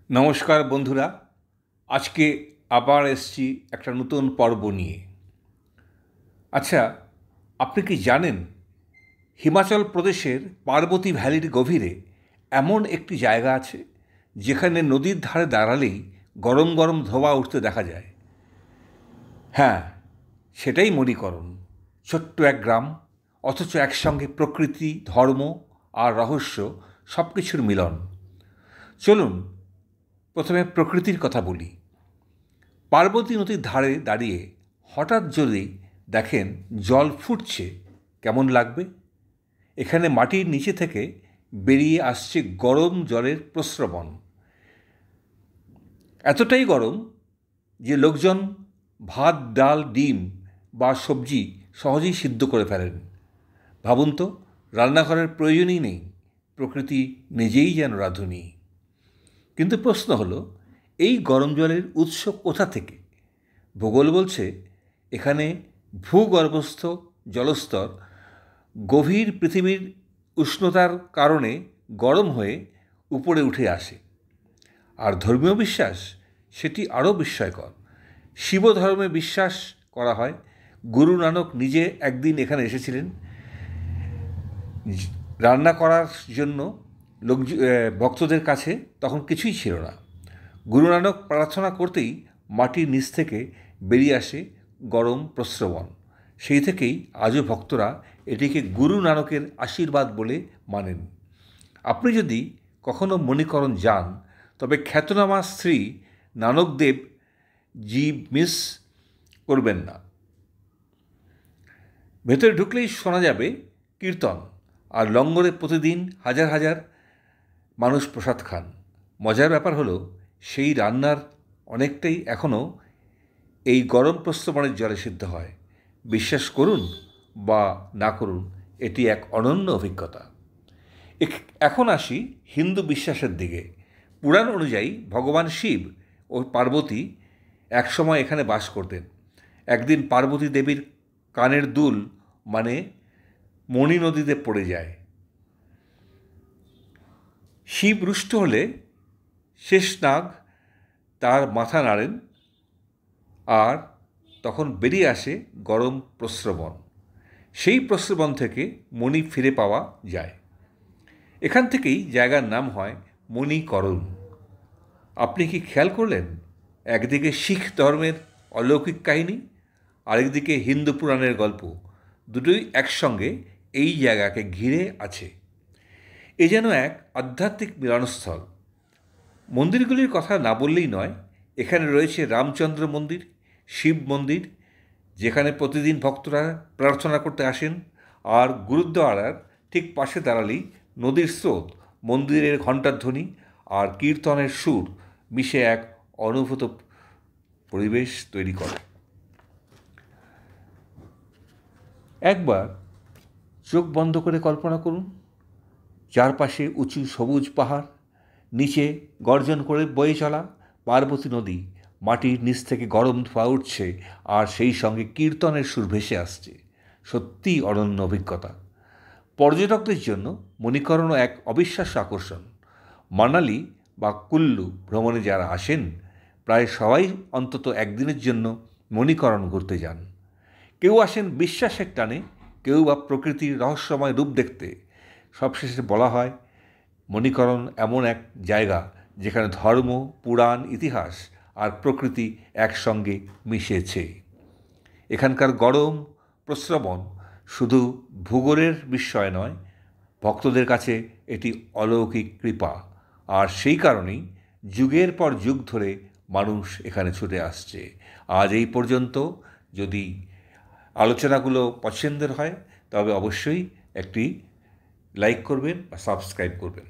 নমস্কার বন্ধুরা, আজকে আবার এসেছি একটা নতুন পর্ব নিয়ে। আচ্ছা, আপনি কি জানেন হিমাচল প্রদেশের পার্বতী ভ্যালির গভীরে এমন একটি জায়গা আছে যেখানে নদীর ধারে দাঁড়ালেই গরম গরম ধোঁয়া উঠতে দেখা যায়? হ্যাঁ, সেটাই মণিকরণ। ছোট্ট এক গ্রাম, অথচ একসঙ্গে প্রকৃতি, ধর্ম আর রহস্য সব কিছুর মিলন। চলুন প্রথমে প্রকৃতির কথা বলি। পার্বতী নদীর ধারে দাঁড়িয়ে হঠাৎ যদি দেখেন জল ফুটছে, কেমন লাগবে? এখানে মাটির নিচে থেকে বেরিয়ে আসছে গরম জলের প্রস্রবণ। এতটাই গরম যে লোকজন ভাত, ডাল, ডিম বা সবজি সহজেই সিদ্ধ করে ফেলেন। ভাবুন তো, রান্নাঘরের প্রয়োজনই নেই, প্রকৃতি নিজেই যেন রাঁধুনি। কিন্তু প্রশ্ন হলো, এই গরম জলের উৎস কোথা থেকে? ভূগোল বলছে এখানে ভূগর্ভস্থ জলস্তর গভীর পৃথিবীর উষ্ণতার কারণে গরম হয়ে উপরে উঠে আসে। আর ধর্মীয় বিশ্বাস, সেটি আরও বিস্ময়কর। শিব ধর্মে বিশ্বাস করা হয় গুরু নানক নিজে একদিন এখানে এসেছিলেন। রান্না করার জন্য ভক্তদের কাছে তখন কিছুই ছিল না। গুরু নানক প্রার্থনা করতেই মাটির নিচ থেকে বেরিয়ে আসে গরম প্রস্রবণ। সেই থেকেই আজও ভক্তরা এটিকে গুরু নানকের আশীর্বাদ বলে মানেন। আপনি যদি কখনো মণিকরণ যান, তবে খ্যাতনামা শ্রী নানকদেব জি মিস করবেন না। ভেতরে ঢুকলেই শোনা যাবে কীর্তন, আর লঙ্গরে প্রতিদিন হাজার হাজার মানুষ প্রসাদ খান। মজার ব্যাপার হলো, সেই রান্নার অনেকটাই এখনও এই গরম প্রস্রবণের জলে সিদ্ধ হয়। বিশ্বাস করুন বা না করুন, এটি এক অনন্য অভিজ্ঞতা। এখন আসি হিন্দু বিশ্বাসের দিকে। পুরাণ অনুযায়ী ভগবান শিব ও পার্বতী একসময় এখানে বাস করতেন। একদিন পার্বতী দেবীর কানের দুল মানে মণি নদীতে পড়ে যায়। শিব রুষ্ট হলে শেষনাগ তার মাথা নাড়েন, আর তখন বেরিয়ে আসে গরম প্রস্রবণ। সেই প্রস্রবণ থেকে মণি ফিরে পাওয়া যায়। এখান থেকেই জায়গার নাম হয় মণিকরণ। আপনি কি খেয়াল করলেন, একদিকে শিখ ধর্মের অলৌকিক কাহিনী, আরেকদিকে হিন্দু পুরাণের গল্প, দুটোই একসঙ্গে এই জায়গাকে ঘিরে আছে। এ যেন এক আধ্যাত্মিক মিলনস্থল। মন্দিরগুলির কথা না বললেই নয়, এখানে রয়েছে রামচন্দ্র মন্দির, শিব মন্দির, যেখানে প্রতিদিন ভক্তরা প্রার্থনা করতে আসেন, আর গুরুদ্বারার ঠিক পাশে দাঁড়ালেই নদীর স্রোত, মন্দিরের ঘণ্টার ধ্বনি আর কীর্তনের সুর মিশে এক অনুভূত পরিবেশ তৈরি করে। একবার চোখ বন্ধ করে কল্পনা করুন, চারপাশে উঁচু সবুজ পাহাড়, নিচে গর্জন করে বয়ে চলা পার্বতী নদী, মাটির নিচ থেকে গরম ধোঁয়া উঠছে, আর সেই সঙ্গে কীর্তনের সুর ভেসে আসছে। সত্যিই অনন্য অভিজ্ঞতা। পর্যটকদের জন্য মণিকরণও এক অবিশ্বাস্য আকর্ষণ। মানালি বা কুল্লু ভ্রমণে যারা আসেন, প্রায় সবাই অন্তত একদিনের জন্য মণিকরণ ঘুরতে যান। কেউ আসেন বিশ্বাসের টানে, কেউ বা প্রকৃতির রহস্যময় রূপ দেখতে। সবশেষে বলা হয়, মণিকরণ এমন এক জায়গা যেখানে ধর্ম, পুরাণ, ইতিহাস আর প্রকৃতি একসঙ্গে মিশেছে। এখানকার গরম প্রস্রবণ শুধু ভূগোলের বিস্ময় নয়, ভক্তদের কাছে এটি অলৌকিক কৃপা। আর সেই কারণেই যুগের পর যুগ ধরে মানুষ এখানে ছুটে আসছে। আজ এই পর্যন্ত। যদি আলোচনাগুলো পছন্দের হয়, তবে অবশ্যই একটি লাইক করবেন বা সাবস্ক্রাইব করবেন।